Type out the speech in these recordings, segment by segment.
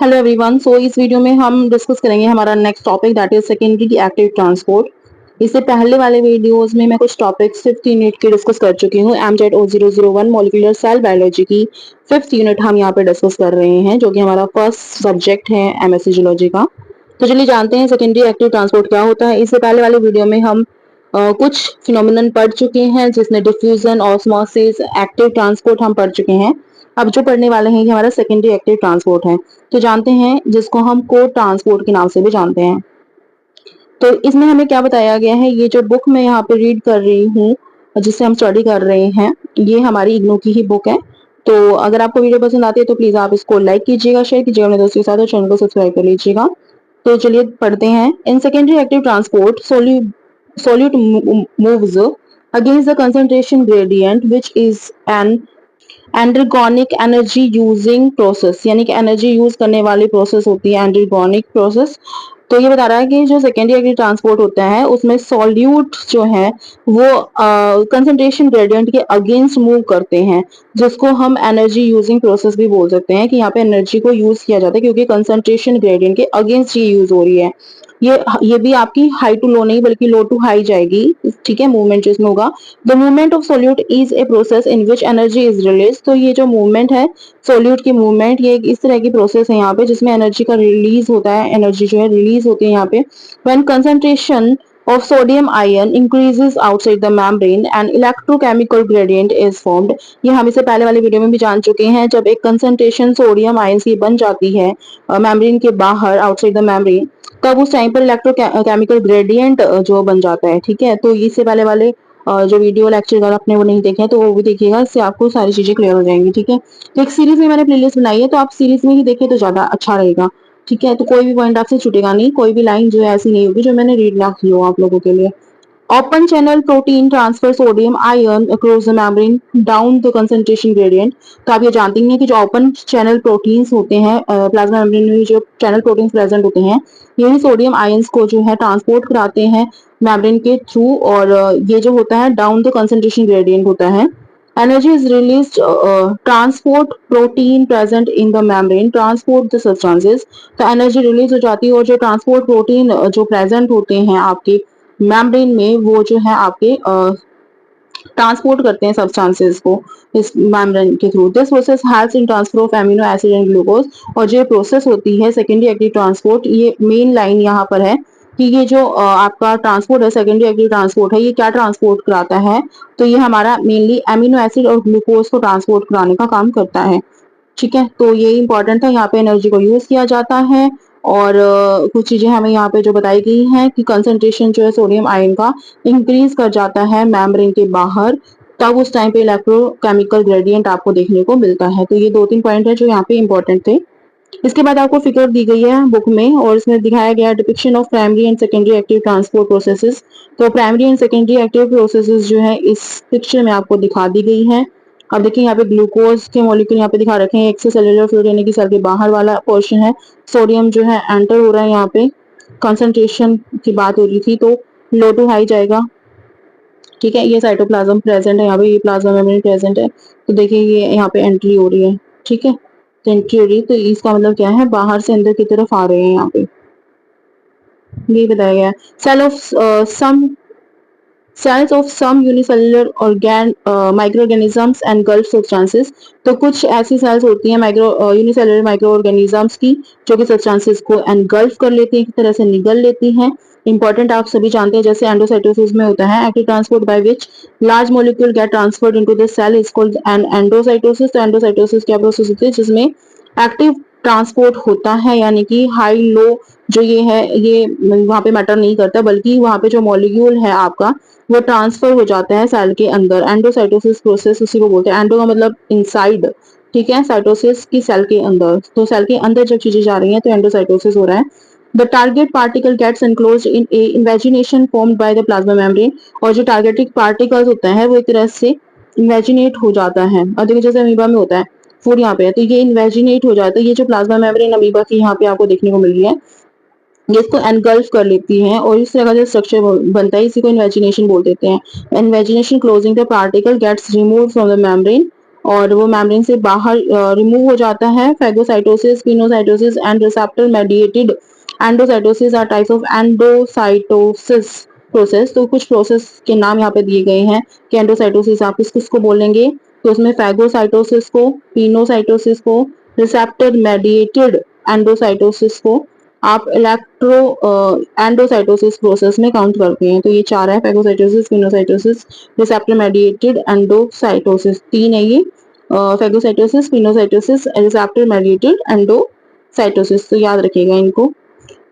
Hello everyone. इस video में हम डिस्कस करेंगे हमारा next topic that is secondary active transport. इससे पहले वाले वीडियोस में मैं कुछ टॉपिक्स 5th यूनिट के डिस्कस कर चुकी हूँ। Mz O001 molecular cell biology की 5th यूनिट हम यहाँ पे डिस्कस कर रहे हैं, जो कि हमारा फर्स्ट सब्जेक्ट है एमएससी जूलॉजी का। तो चलिए जानते हैं सेकेंडरी एक्टिव ट्रांसपोर्ट क्या होता है। इससे पहले वाले वीडियो में हम कुछ फिनोमिनन पढ़ चुके हैं, जिसमें डिफ्यूजन, ऑस्मोसिस, एक्टिव ट्रांसपोर्ट हम पढ़ चुके हैं। अब जो पढ़ने वाले हैं ये हमारा सेकेंडरी एक्टिव ट्रांसपोर्ट है। तो जानते हैं जिसको हम को ट्रांसपोर्ट के नाम से भी जानते हैं। तो इसमें हमें क्या बताया गया है, ये जो बुक मैं यहाँ पे रीड कर रही हूँ जिससे हम स्टडी कर रहे हैं, ये हमारी इग्नू की ही बुक है। तो अगर आपको वीडियो पसंद आती है तो प्लीज आप इसको लाइक कीजिएगा, शेयर कीजिएगा अपने दोस्तों के साथ और चैनल को सब्सक्राइब कर लीजिएगा। तो चलिए पढ़ते हैं। In secondary active transport solute moves against the concentration gradient which is an endergonic energy using process, यानी कि एनर्जी यूज करने वाली प्रोसेस होती है एंड्रोगोनिक प्रोसेस। तो ये बता रहा है कि जो सेकेंडरी एक्टिव ट्रांसपोर्ट होता है उसमें सॉल्यूट जो है वो कंसंट्रेशन ग्रेडियंट के अगेंस्ट मूव करते हैं, जिसको हम एनर्जी यूजिंग प्रोसेस भी बोल सकते हैं कि यहाँ पे एनर्जी को यूज किया जाता है क्योंकि कंसंट्रेशन ग्रेडियंट के अगेंस्ट ये यूज हो रही है। ये भी आपकी हाई टू लो नहीं बल्कि लो टू हाई जाएगी, ठीक है, मूवमेंट जिसमें होगा। The movement of solute is a process in which energy is release. तो ये जो मूवमेंट है सोल्यूट की मूवमेंट, ये इस तरह की प्रोसेस है यहाँ पे जिसमें एनर्जी का रिलीज होता है, एनर्जी जो है रिलीज होती है यहाँ पे। When concentration of sodium ion increases outside the membrane and electrochemical gradient is formed। ये हम इसे पहले वाले वीडियो में भी जान चुके हैं। जब एक कंसंट्रेशन सोडियम आयन की बन जाती है मेम्ब्रेन के बाहर, आउटसाइड द मेम्ब्रेन, तब उस टाइम पर इलेक्ट्रोकेमिकल ग्रेडियंट जो बन जाता है, ठीक है। तो इससे पहले वाले जो वीडियो लेक्चर अगर आपने वो नहीं देखे हैं तो वो भी देखिएगा, इससे आपको सारी चीजें क्लियर हो जाएंगी, ठीक है। तो एक सीरीज में मैंने प्लेलिस्ट बनाई है, तो आप सीरीज में ही देखिए तो ज्यादा अच्छा रहेगा, ठीक है। तो कोई भी पॉइंट आपसे छूटेगा नहीं, कोई भी लाइन जो है ऐसी नहीं होगी जो मैंने रीड ना की हो आप लोगों के लिए। Open channel protein transfer sodium ion across the membrane down the concentration gradient. तो आप ये जानते हैं कि जो ओपन चैनल प्रोटीन्स होते हैं प्लाज्मा मेम्ब्रेन में, जो चैनल प्रोटीन्स प्रेजेंट होते हैं, ये सोडियम आयंस को जो है ट्रांसपोर्ट कराते हैं मेम्ब्रेन के थ्रू, और ये जो होता है डाउन द कंसंट्रेशन ग्रेडियंट होता है। Energy is released, transport protein present in the membrane transport the substances। तो एनर्जी रिलीज हो जाती है और जो ट्रांसपोर्ट प्रोटीन जो प्रेजेंट होते हैं आपके मेम्ब्रेन में, वो जो है आपके ट्रांसपोर्ट करते हैं सब्सटेंसेस को इस मेम्ब्रेन के through. This process helps in transfer of amino acid and glucose. और जो प्रोसेस होती है सेकेंडरी एक्टिव ट्रांसपोर्ट, ये मेन लाइन यहाँ पर है कि ये जो आपका ट्रांसपोर्ट है, सेकेंडरी एक्टिव ट्रांसपोर्ट है, ये क्या ट्रांसपोर्ट कराता है, तो ये हमारा मेनली एमिनो एसिड और ग्लूकोज को ट्रांसपोर्ट कराने का काम करता है, ठीक है। तो ये इंपॉर्टेंट है, यहाँ पे एनर्जी को यूज किया जाता है। और कुछ चीजें हमें यहाँ पे जो बताई गई हैं कि कंसंट्रेशन जो है सोडियम आयन का इंक्रीज कर जाता है मेम्ब्रेन के बाहर, तब उस टाइम पे इलेक्ट्रोकेमिकल ग्रेडियंट आपको देखने को मिलता है। तो ये 2-3 पॉइंट है जो यहाँ पे इंपॉर्टेंट थे। इसके बाद आपको फिगर दी गई है बुक में और इसमें दिखाया गया depiction of primary and secondary active transport processes. तो primary and secondary active processes जो है इस पिक्चर में आपको दिखा दी गई है। अब देखिए यहाँ पे ग्लूकोज के मॉलिक्यूल यहाँ पे दिखा रखे हैं, एक्स्ट्रा सेलुलर फ्लूइड यानी कि सेल के बाहर वाला पोर्शन है। सोडियम जो है एंटर हो रहा है, यहाँ पे कंसंट्रेशन की बात हो रही थी, तो लो टू हाई जाएगा, ठीक है। ये साइटोप्लाज्म प्रेजेंट है यहाँ पे, ये प्लाज्मा मेम्ब्रेन प्रेजेंट है। तो देखिए ये यहाँ पे एंट्री हो रही है, ठीक है। तो एंट्री हो रही है तो इसका मतलब क्या है, बाहर से अंदर की तरफ आ रहे हैं यहाँ पे, ये बताया गया है। Cell of some cells of some unicellular organ microorganisms engulf substances। तो कुछ ऐसी सेल्स होती हैं यूनिसेलुलर माइक्रो ऑर्गेनिजम्स की जो कि सब्सटेंसेस को एनगल्फ कर लेती हैं, एक तरह से निगल लेती हैं। इंपॉर्टेंट आप सभी जानते हैं, जैसे एंडोसाइटोसिस में होता है active transport by which large molecule get transferred into the cell is called an endocytosis. तो एंडोसाइटोसिस क्या प्रोसेस होती है जिसमें एक्टिव ट्रांसपोर्ट होता है, यानी कि हाई लो जो ये है ये वहां पे मैटर नहीं करता, बल्कि वहां पे जो मॉलिक्यूल है आपका वो ट्रांसफर हो जाता है सेल के अंदर। एंडोसाइटोसिस प्रोसेस उसी को बोलते हैं, एंडो का मतलब इनसाइड, ठीक है, साइटोसिस की सेल के अंदर। तो सेल के अंदर जब चीजें जा रही हैं तो एंडोसाइटोसिस हो रहा है। The target particle gets enclosed in a invagination formed by the plasma membrane. और जो टारगेटिक पार्टिकल्स होता है वो एक तरह से इन्वेजिनेट हो जाता है, और देखिए जैसे अमीबा में होता है, फूड यहाँ पे है, तो ये इन्वेजिनेट हो जाता है। ये जो प्लाज्मा मेम्ब्रेन अमीबा की यहाँ पे आपको देखने को मिल रही है, ये इसको एनगल्फ कर लेती हैं और इस तरह का जो स्ट्रक्चर बनता है इसी को इन्वेजिनेशन बोल देते हैं। Invagination closing the particle gets removed from the membrane और वो मेम्ब्रेन से बाहर रिमूव हो जाता है। Phagocytosis, pinocytosis and receptor mediated endocytosis are types of endocytosis process. तो कुछ प्रोसेस के नाम यहाँ पे दिए गए हैं कि एंडोसाइटोसिस आप किस किसको बोलेंगे, तो उसमें फेगोसाइटोसिस को, पिनोसाइटोसिस को, रिसेप्टर मेडिएटेड एंडोसाइटोसिस को आप इलेक्ट्रो एंडोसाइटोसिस प्रोसेस में काउंट करते हैं। तो ये चार है, phagocytosis, pinocytosis, receptor mediated endocytosis. तीन है ये, phagocytosis, pinocytosis, receptor mediated endocytosis. तो याद रखिएगा इनको।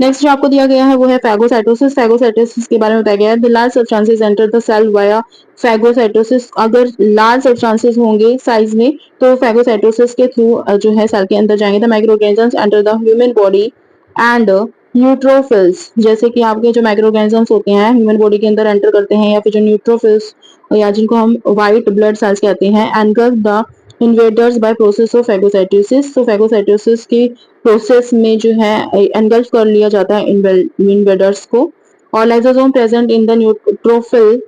नेक्स्ट जो आपको दिया गया है वो है फेगोसाइटोसिस। फेगोसाइटोसिस के बारे में बताया गया है, the large substances enter the cell via phagocytosis. अगर लार्ज सब्सटेंसेस होंगे साइज में तो फेगोसाइटोसिस के थ्रू जो है सेल के अंदर जाएंगे। The micro organisms enter the human body and neutrophils, जैसे कि आपके जो माइक्रो ऑर्गेनिजम्स होते हैं ह्यूमन बॉडी के अंदर एंटर करते हैं, या फिर जो न्यूट्रोफिल्स या जिनको हम व्हाइट ब्लड सेल्स कहते हैं, engulf the invaders by process of phagocytosis. तो फेगोसाइटोसिस की प्रोसेस में जो है एनगल्फ कर लिया जाता है इन्वेडर्स को। और lysosome present in the neutrophil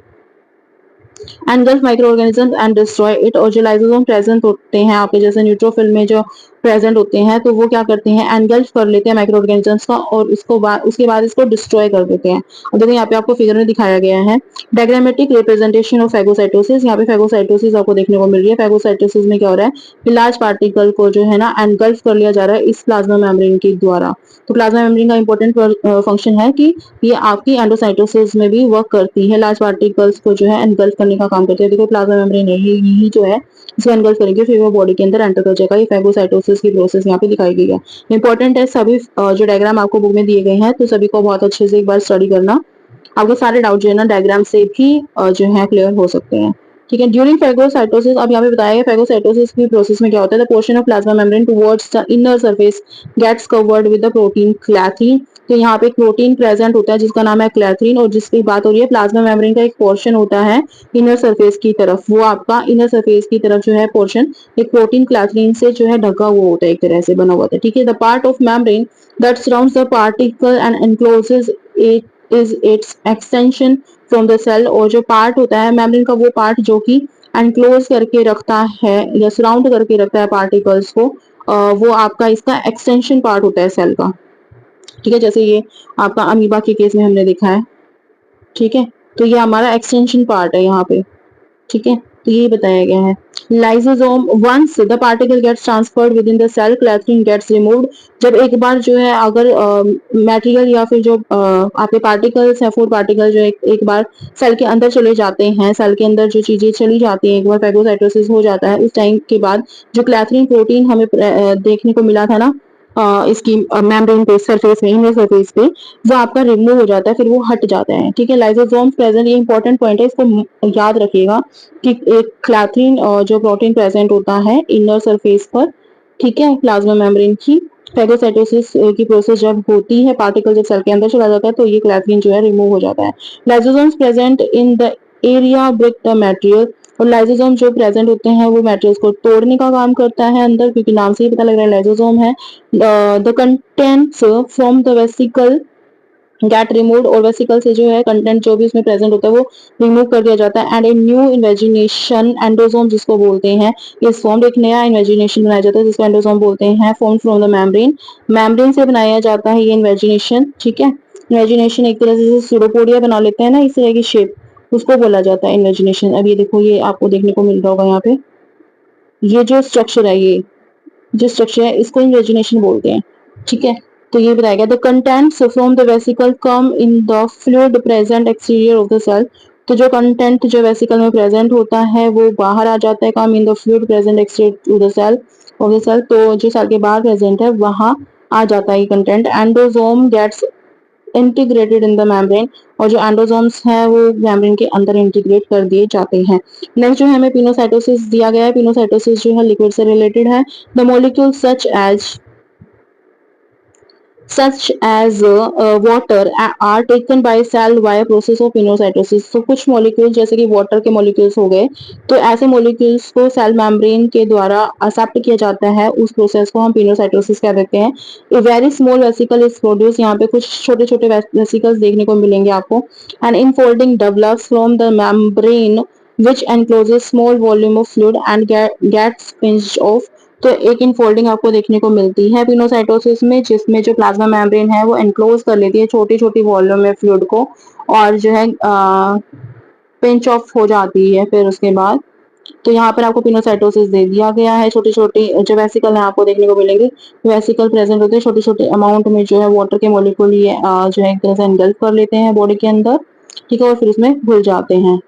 engulf micro organisms and destroy it. और जो लाइसोसोम प्रेजेंट होते हैं आपके जैसे न्यूट्रोफिल में जो प्रेजेंट होते हैं तो वो क्या करते हैं, एनगल्फ कर लेते हैं माइक्रो ऑर्गेनिजम्स का और उसके बाद इसको डिस्ट्रॉय कर देते हैं। अब देखो यहाँ पे आपको फिगर में दिखाया गया है डायग्रामेटिक रिप्रेजेंटेशन ऑफ फेगोसाइटोसिस। यहाँ पे फेगोसाइटोसिस आपको देखने को मिल रही है। फेगोसाइटोसिस में क्या हो रहा है कि लार्ज पार्टिकल को जो है ना एनगल्फ कर लिया जा रहा है इस प्लाज्मा मेम्ब्रेन के द्वारा। तो प्लाज्मा मेम्ब्रेन का इंपॉर्टेंट फंक्शन है कि ये आपकी एंडोसाइटोसिस में भी वर्क करती है, लार्ज पार्टिकल्स को जो है एनगल्फ करने का काम करती है। देखो प्लाज्मा मेम्ब्रेन है, यही जो है इसको एनगल्फ करेंगे फिर वो बॉडी के अंदर एंटर कर जाएगा। ये फेगोसाइटोसिस की प्रोसेस यहाँ पे दिखाई गई है। इंपॉर्टेंट है सभी जो डायग्राम आपको बुक में दिए गए हैं तो सभी को बहुत अच्छे से एक बार स्टडी करना। आपको सारे डाउट जो है ना डायग्राम से भी जो है क्लियर हो सकते हैं। ठीक है, ड्यूरिंग फेगोसाइटोसिस अब यहाँ पे बताया गया फेगोसाइटोसिस की प्रोसेस में क्या होता है, the portion of plasma membrane towards the inner surface gets covered with the protein clathrin. तो यहाँ पे प्रोटीन प्रेजेंट होता है जिसका नाम है क्लैथरीन, और जिसकी बात हो रही है प्लाज्मा मेम्ब्रेन का एक पोर्शन होता है इनर सरफेस की तरफ, वो आपका इनर सरफेस की तरफ जो है पोर्शन एक प्रोटीन क्लैथरीन से जो है ढका हुआ होता है, एक तरह से बना हुआ होता है। ठीक है, the part of membrane that surrounds the particle and encloses it is its extension from the cell. और जो पार्ट होता है मेम्ब्रेन का वो पार्ट जो कि एनक्लोज करके रखता है या सराउंड करके रखता है पार्टिकल्स को, वो आपका इसका एक्सटेंशन पार्ट होता है सेल का। ठीक है, जैसे ये आपका अमीबा के केस में हमने देखा है। ठीक है, तो ये हमारा एक्सटेंशन पार्ट है यहाँ पे। ठीक है, तो ये बताया गया है lysosome once the particle gets transferred within the cell clathrin gets removed. जब एक बार जो है अगर मटेरियल या फिर जो आपके पार्टिकल्स है फूड पार्टिकल जो एक बार सेल के अंदर चले जाते हैं, सेल के अंदर जो चीजें चली जाती हैं एक बार फेगोसाइटोसिस हो जाता है, उस टाइम के बाद जो क्लैथरीन प्रोटीन हमें देखने को मिला था ना इसकी मेम्ब्रेन पे सरफेस में इनर सरफेस पे, वो आपका रिमूव हो जाता है, फिर वो हट जाता है। ठीक है, लाइसोसोम्स प्रेजेंट, ये इंपॉर्टेंट पॉइंट है, इसको याद रखिएगा कि एक क्लैथरीन जो प्रोटीन प्रेजेंट होता है इनर सरफेस पर, ठीक है, प्लाज्मा मेम्ब्रेन की। फेगोसाइटोसिस की प्रोसेस जब होती है पार्टिकल जब सेल के अंदर चला जाता है तो ये क्लैथरीन जो है रिमूव हो जाता है। Lysosomes present in the area break the material. और लाइसोसोम जो प्रेजेंट होते हैं वो मटेरियल्स को तोड़ने का काम करता है अंदर, क्योंकि नाम से ही पता लग रहा है लाइसोसोम है। The contents from the vesicle get removed, और वेसिकल से जो है कंटेंट जो भी उसमें प्रेजेंट होता है वो रिमूव कर दिया जाता है। And a new invagination endosome जिसको बोलते हैं इस फॉर्म, एक नया इन्वेजिनेशन बनाया जाता है जिसको एंडोसोम बोलते हैं, form from the membrane. Membrane से बनाया जाता है ये इन्वेजिनेशन। ठीक है, इन्वेजिनेशन एक तरह से सूडोपोडिया बना लेते हैं ना इस तरह की शेप, उसको बोला जाता है इन्वेजिनेशन। अब ये देखो ये आपको देखने को मिल रहा होगा यहाँ पे, ये जो स्ट्रक्चर है, ये जो स्ट्रक्चर है इसको इन्वेजिनेशन बोलते हैं। ठीक है, तो ये बताया गया the contents from the vesicle come in the fluid present exterior of the cell. तो जो कंटेंट जो वेसिकल में प्रेजेंट होता है वो बाहर आ जाता है, come in the fluid present exterior of the cell of the cell. तो जो सेल के बाहर प्रेजेंट है वहां आ जाता है ये content. Endosome gets integrated in the membrane, और जो एंडोसोम्स है वो मेम्ब्रेन के अंदर इंटीग्रेट कर दिए जाते हैं। नेक्स्ट जो है हमें पिनोसाइटोसिस दिया गया है। पिनोसाइटोसिस जो है लिक्विड से रिलेटेड है। The molecule such as water are taken by cell via process of pinocytosis. तो कुछ मॉलिक्यूल जैसे कि वाटर के मॉलिक्यूल्स हो गए, तो ऐसे मॉलिक्यूल्स को सेल मेम्ब्रेन के द्वारा एक्सेप्ट किया जाता है, उस प्रोसेस को हम पिनोसाइटोसिस कह देते हैं। A very small vesicle is produce, यहाँ पे कुछ छोटे छोटे वेसिकल्स देखने को मिलेंगे आपको। And infolding develops from the membrane which encloses small volume of fluid and gets pinched off। तो एक इनफोल्डिंग आपको देखने को मिलती है पिनोसाइटोसिस में, जिसमें जो प्लाज्मा मेम्ब्रेन है वो एनक्लोज कर लेती है छोटी छोटी वॉल्यूम में फ्लूइड को, और जो है पिंच ऑफ हो जाती है फिर उसके बाद। तो यहाँ पर आपको पिनोसाइटोसिस दे दिया गया है। छोटी छोटी जो वेसिकल है आपको देखने को मिलेंगे, वेसिकल प्रेजेंट होते हैं छोटे छोटे अमाउंट में, जो है वाटर के मॉलिक्यूल ये जो है एक तरह से एंगल्फ कर लेते हैं बॉडी के अंदर, ठीक है, और फिर उसमें घुल जाते हैं,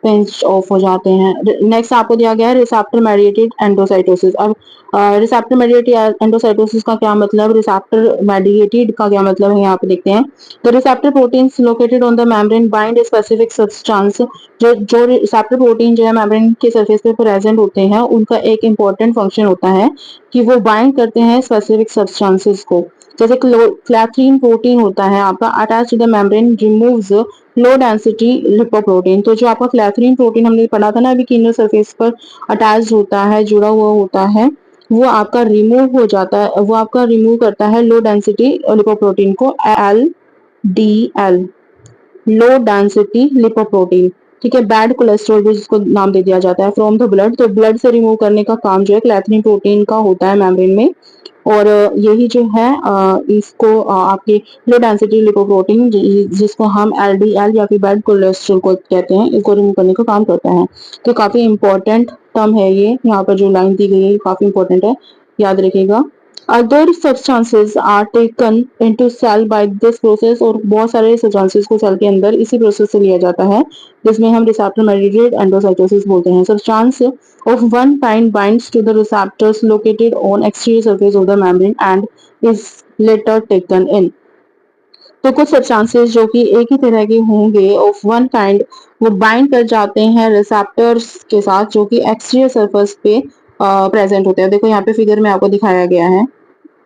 पिंच ऑफ हो जाते हैं। नेक्स्ट आपको दिया गया है रिसेप्टर मेडिएटेड एंडोसाइटोसिस। अब रिसेप्टर मेडिएटेड एंडोसाइटोसिस का क्या मतलब, रिसेप्टर मेडिएटेड का क्या मतलब है यहाँ पे देखते हैं। तो receptor proteins located on the membrane bind specific substance. जो रिसेप्टर प्रोटीन जो है मेम्ब्रेन के सरफेस पे प्रेजेंट होते हैं, उनका एक इंपॉर्टेंट फंक्शन होता है कि वो बाइंड करते हैं स्पेसिफिक सब्सटेंसेस को। जैसे क्लैथरीन प्रोटीन होता है आपका attach to the membrane removes low density lipoprotein. तो जो आपका क्लैथरीन प्रोटीन हमने पढ़ा था ना अभी, किनर सरफेस पर अटैच होता है, जुड़ा हुआ होता है, वो आपका रिमूव हो जाता है, वो आपका रिमूव करता है लो डेंसिटी लिपोप्रोटीन को, LDL, लो डेंसिटी लिपोप्रोटीन, ठीक है। बैड कोलेस्ट्रॉल भी जिसको नाम दे दिया जाता है फ्रॉम द ब्लड। तो ब्लड से रिमूव करने का काम जो है क्लैथरीन प्रोटीन का होता है मेम्ब्रेन में। और यही जो है इसको आपके लो डेंसिटी लिपोप्रोटीन जिसको हम LDL या फिर बैड कोलेस्ट्रॉल को कहते हैं, इसको रिमूव करने का काम करता है। तो काफी इंपॉर्टेंट टर्म है ये, यहाँ पर जो लाइन दी गई है काफी इंपॉर्टेंट है, याद रखिएगा। Other substances are taken into cell by this process. और बहुत सारे सब्सटेंसेस को सेल के अंदर इसी प्रोसेस से लिया जाता है, जिसमें हम रिसेप्टर मेडिएटेड एंडोसाइटोसिस बोलते हैं। Substance of one kind binds to the receptors located on exterior surface of the membrane and is later taken in। तो कुछ सब्सटेंसेस जो कि एक ही तरह के होंगे ऑफ वन काइंड, वो बाइंड कर जाते हैं रिसेप्टर्स के साथ जो कि एक्सटीरियर सरफेस पे प्रेजेंट होते हैं। देखो यहाँ पे फिगर में आपको दिखाया गया है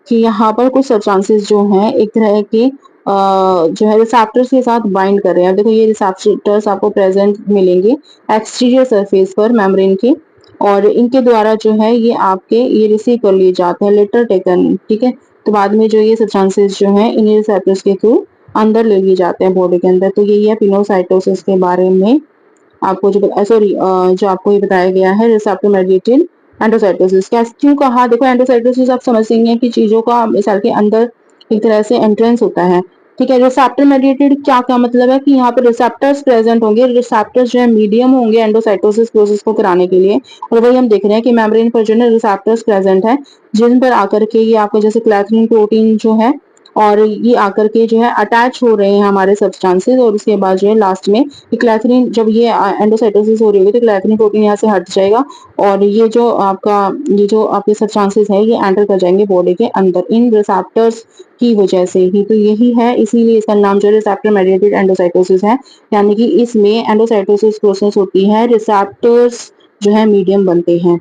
कि यहाँ पर कुछ सब्सटेंसेस जो हैं एक तरह के जो है रिसेप्टर्स के साथ बाइंड कर रहे हैं। देखो ये रिसेप्टर्स आपको प्रेजेंट मिलेंगे एक्सटीरियर सरफेस पर मेम्ब्रेन के, और इनके द्वारा जो है ये आपके ये रिसीव कर लिए जाते हैं, लेटर टेकन, ठीक है। तो बाद में जो ये सब्सटेंसेस जो हैं इन रिसेप्टर्स के थ्रू अंदर ले लिए जाते हैं बॉडी के अंदर। तो यही है पिनोसाइटोसिस के बारे में आपको जो सॉरी जो आपको ये बताया गया है रिसेप्टर मेडिएटेड एंडोसाइटोसिस। क्या क्यों कहा, देखो एंडोसाइटोसिस आप समझ हैं कि चीजों का सेल के अंदर एक तरह से एंट्रेंस होता है, ठीक है। रिसेप्टर मेडिएटेड क्या क्या मतलब है कि यहाँ पे रिसेप्टर्स प्रेजेंट होंगे, रिसेप्टर्स जो है मीडियम होंगे एंडोसाइटोसिस प्रोसेस को कराने के लिए। और वही हम देख रहे हैं कि मेम्ब्रेन पर जो है रिसेप्टर्स प्रेजेंट है, जिन पर आकर के ये आपको जैसे क्लैथरीन प्रोटीन जो है, और ये आकर के जो है अटैच हो रहे हैं हमारे सब्सटेंसेस, और उसके बाद जो है लास्ट में क्लैथरीन, जब ये एंडोसाइटोसिस हो रही होगी तो क्लैथरीन प्रोटीन यहाँ से हट जाएगा, और ये जो आपके सब्सटेंसेस है ये एंटर कर जाएंगे बॉडी के अंदर इन रिसेप्टर्स की वजह से ही। तो यही है, इसीलिए इसका नाम जो है रिसेप्टर मेडिएटेड एंडोसाइटोसिस है, यानी कि इसमें एंडोसाइटोसिस प्रोसेस होती है, रिसेप्टर्स जो है मीडियम बनते हैं।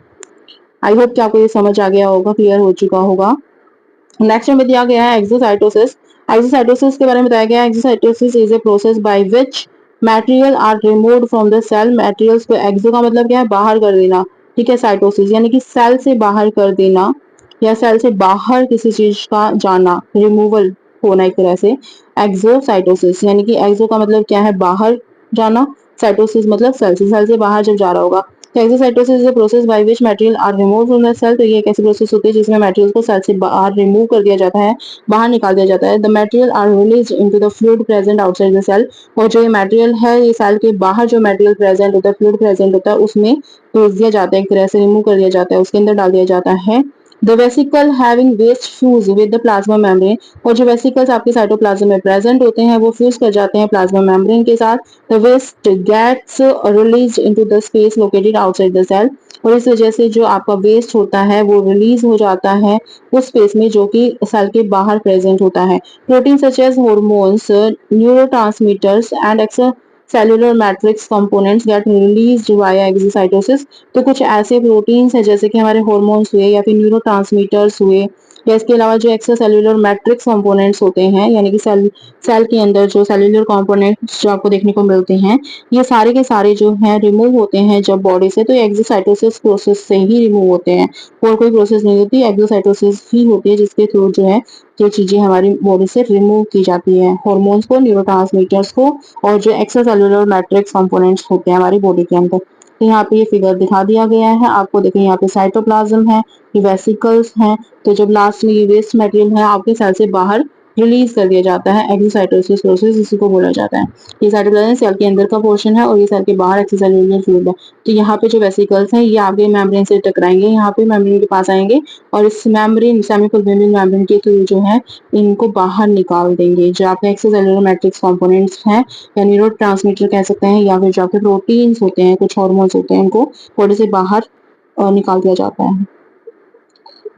आई होप कि आपको ये समझ आ गया होगा, क्लियर हो चुका होगा। नेक्स्ट में दिया गया है एक्सोसाइटोसिस। एक्सोसाइटोसिस के बारे में बताया गया है, exocytosis is a process by which material are removed from the cell. Materials को, एक्सो का मतलब क्या है, बाहर कर देना, ठीक है। साइटोसिस यानी कि सेल से बाहर कर देना, या सेल से बाहर किसी चीज का जाना, रिमूवल होना एक तरह से, एक्सोसाइटोसिस। यानी कि एक्सो का मतलब क्या है, बाहर जाना, साइटोसिस मतलब सेल से बाहर जब जा रहा होगा। Exocytosis is a process by which material are removed from the cell. तो ये एक ऐसी प्रोसेस होती है जिसमें मटेरियल को सेल से बाहर रिमूव कर दिया जाता है, बाहर निकाल दिया जाता है। The material are released into the fluid present outside the cell. और जो ये मटेरियल है ये सेल के बाहर जो मटेरियल प्रेजेंट होता है, फ्लूइड प्रेजेंट होता है, उसमें भेज दिया जाता है, एक तरह से रिमूव कर दिया जाता है, उसके अंदर डाल दिया जाता है। The vesicle having waste fuse with the plasma membrane. और जो वेसिकल्स आपके साइटोप्लाज्म में प्रेजेंट होते हैं वो फ्यूज कर जाते हैं प्लाज्मा मेम्ब्रेन के साथ। The waste gets released into the space located outside the cell. और इस वजह से जो आपका वेस्ट होता है वो रिलीज हो जाता है उस स्पेस में जो कि सेल के बाहर प्रेजेंट होता है। Protein such as hormones, neurotransmitters and extra cellular matrix components get released via exocytosis. तो कुछ ऐसे प्रोटीन्स हैं जैसे कि हमारे हॉर्मोन्स हुए या फिर न्यूरोट्रांसमीटर्स हुए, या इसके अलावा जो एक्स्ट्रा सेलुलर मैट्रिक्स कंपोनेंट्स होते हैं, यानी कि सेल के अंदर जो सेलुलर कंपोनेंट्स जो आपको देखने को मिलते हैं, ये सारे के सारे जो हैं रिमूव होते हैं जब बॉडी से। तो एक्सोसाइटोसिस प्रोसेस से ही रिमूव होते हैं, और कोई प्रोसेस नहीं होती, एक्सोसाइटोसिस ही होती है जिसके थ्रू जो है ये चीजें हमारी बॉडी से रिमूव की जाती है, हॉर्मोन्स को, न्यूरोट्रांसमीटर्स को, और जो एक्स्ट्रा सेलुलर मैट्रिक्स कंपोनेंट्स होते हैं हमारी बॉडी के अंदर। तो यहाँ पे ये फिगर दिखा दिया गया है आपको। देखिए यहाँ पे साइटोप्लाज्म है, ये वेसिकल्स हैं। तो जब लास्ट में ये वेस्ट मटेरियल है आपके सेल से बाहर रिलीज कर दिया जाता है, एक्सोसाइटोसिस प्रोसेस इसी को बोला जाता है। ये साइटोप्लाज्म सेल के अंदर का पोर्शन है और ये सेल के बाहर एक्स्ट्रासेल्युलर फ्लूइड है। तो यहाँ पे जो वेसिकल्स हैं ये आपके मेम्ब्रेन से टकराएंगे, यहाँ पे मेम्ब्रेन के पास आएंगे और इस मेम्ब्रेन सेमीपल्वियन मेम्ब्रेन के थ्रू जो है इनको बाहर निकाल देंगे। जो आपके एक्स्ट्रासेल्युलर मैट्रिक्स कंपोनेंट्स हैं या न्यूरोट्रांसमीटर कह सकते हैं, या फिर जो आपके प्रोटीन्स होते हैं, कुछ हार्मोन्स होते हैं, इनको बॉडी से बाहर निकाल दिया जाता है।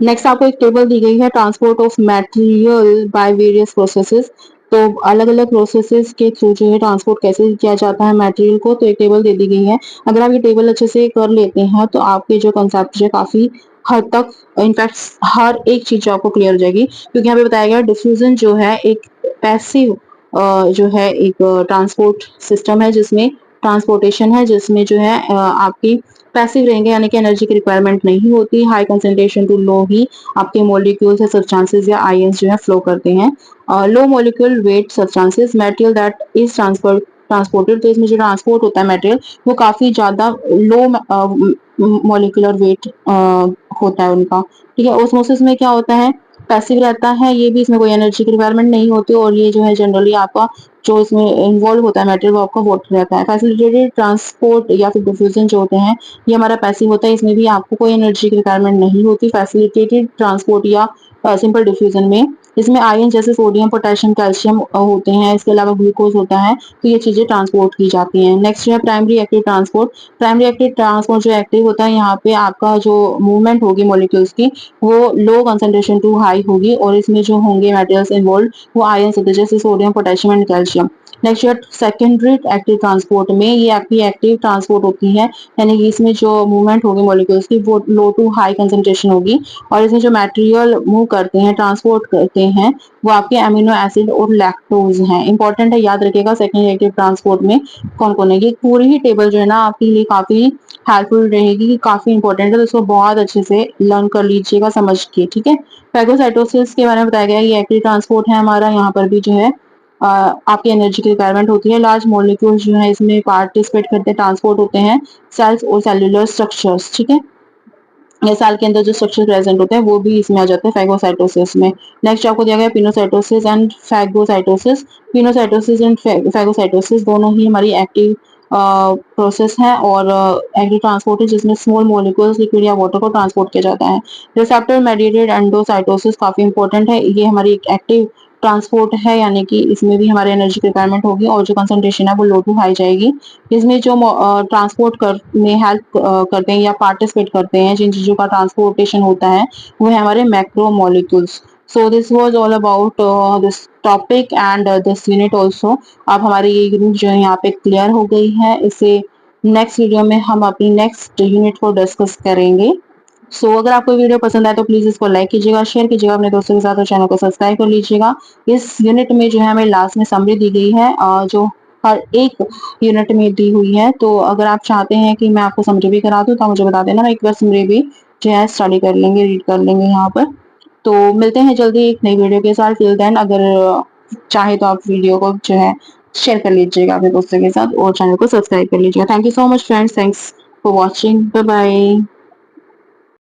नेक्स्ट आपको एक टेबल दी गई है, transport of material by various processes. तो अलग अलग प्रोसेसेस के थ्रू जो है ट्रांसपोर्ट कैसे किया जाता है मटेरियल को, तो एक टेबल दे दी गई है। अगर आप ये टेबल अच्छे से कर लेते हैं तो आपके जो कंसेप्ट है काफी हद तक, इनफैक्ट हर एक चीज आपको क्लियर हो जाएगी, क्योंकि यहाँ पे बताया गया डिफ्यूजन जो है एक पैसिव जो है एक ट्रांसपोर्ट सिस्टम है, जिसमें ट्रांसपोर्टेशन है, जिसमें जो है आपकी पैसिव रहेंगे, यानी कि एनर्जी की रिक्वायरमेंट नहीं होती। हाई कंसंट्रेशन टू लो ही आपके मॉलिक्यूल्स या सब्सटेंसेस या आयंस जो है फ्लो करते हैं। Low molecule weight substances material that is transported, तो इसमें जो ट्रांसपोर्ट होता है मटेरियल वो काफी ज्यादा लो मॉलिक्यूलर वेट होता है उनका। ठीक है, ऑस्मोसिस में क्या होता है, पैसिव रहता है, ये भी इसमें कोई एनर्जी की रिक्वायरमेंट नहीं होती, और ये जो है जनरली आपका जो इसमें इन्वॉल्व होता है मटेरियल वो आपका वाटर रहता है। फैसिलिटेटेड ट्रांसपोर्ट या फिर डिफ्यूजन जो होते हैं ये हमारा पैसिव होता है, इसमें भी आपको कोई एनर्जी की रिक्वायरमेंट नहीं होती। फैसिलिटेटेड ट्रांसपोर्ट या सिंपल डिफ्यूजन में इसमें आयन जैसे सोडियम, पोटेशियम, कैल्शियम होते हैं, इसके अलावा ग्लूकोज होता है, तो ये चीजें ट्रांसपोर्ट की जाती हैं। नेक्स्ट है primary active transport. Primary active transport जो एक्टिव होता है, यहाँ पे आपका जो मूवमेंट होगी मॉलिक्यूल्स की वो लो कंसंट्रेशन टू हाई होगी, और इसमें जो होंगे मटेरियल्स इन्वॉल्व वो आयंस होते हैं, जैसे sodium, potassium and calcium. Next है सेकेंडरी एक्टिव ट्रांसपोर्ट में ये आपकी एक्टिव ट्रांसपोर्ट होती है, यानी कि इसमें जो मूवमेंट होगी मॉलिक्यूल्स की वो लो टू हाई कंसंट्रेशन होगी, और इसमें जो मटेरियल मूव करते हैं, ट्रांसपोर्ट करते हैं, वो आपके अमीनो एसिड और लैक्टोज हैं। इंपॉर्टेंट है, याद रखिएगा सेकेंडरी एक्टिव ट्रांसपोर्ट में कौन कौन है। ये पूरी ही टेबल जो है ना आपके लिए काफी हेल्पफुल रहेगी, काफी इंपॉर्टेंट है, तो इसको बहुत अच्छे से लर्न कर लीजिएगा समझ के। ठीक है, फैगोसाइटोसिस के बारे में बताया गया है, ये एक्टिव ट्रांसपोर्ट है हमारा। यहाँ पर भी जो है आपकी एनर्जी की रिक्वायरमेंट होती है। लार्ज मॉलिक्यूल्स जो है इसमें पार्टिसिपेट करते हैं, ट्रांसपोर्ट होते हैं सेल्स और सेल्युलर स्ट्रक्चर्स। ठीक है, या सेल के अंदर जो स्ट्रक्चर प्रेजेंट होते हैं वो भी इसमें आ जाते हैं फैगोसाइटोसिस में। नेक्स्ट आपको दिया गया pinocytosis and phagocytosis. Pinocytosis and phagocytosis दोनों ही हमारी एक्टिव प्रोसेस है और एक्टिव ट्रांसपोर्ट है, जिसमें स्मॉल मॉलिक्यूल्स लिक्विड या वाटर को ट्रांसपोर्ट किया जाता है। रिसेप्टर मेडिएटेड एंडोसाइटोसिस काफी इंपॉर्टेंट है, ये हमारी एक एक्टिव ट्रांसपोर्ट है, यानी कि इसमें भी हमारे एनर्जी की रिक्वायरमेंट होगी और जो कंसंट्रेशन है वो लो टू हाई जाएगी। इसमें जो ट्रांसपोर्ट कर में हेल्प करते हैं या पार्टिसिपेट करते हैं, जिन चीजों का ट्रांसपोर्टेशन होता है वो है हमारे macro molecules. So this was all about this topic and this unit also. अब हमारी ये यूनिट जो है यहाँ पे क्लियर हो गई है। इसे नेक्स्ट वीडियो में हम अपनी नेक्स्ट यूनिट को डिस्कस करेंगे। अगर आपको वीडियो पसंद आए तो प्लीज इसको लाइक कीजिएगा, शेयर कीजिएगा अपने दोस्तों के साथ और चैनल को सब्सक्राइब कर लीजिएगा। इस यूनिट में जो है हमें लास्ट में समरी दी गई है जो हर एक यूनिट में दी हुई है। तो अगर आप चाहते हैं कि मैं आपको समरी भी करा दूं तो मुझे बता देना, मैं एक बार समरी भी जो है स्टडी कर लेंगे, रीड कर लेंगे यहाँ पर। तो मिलते हैं जल्दी एक नई वीडियो के साथ। टिल देन अगर चाहे तो आप वीडियो को जो है शेयर कर लीजिएगा अपने दोस्तों के साथ और चैनल को सब्सक्राइब कर लीजिएगा। Thank you so much friends, thanks for watching, bye bye.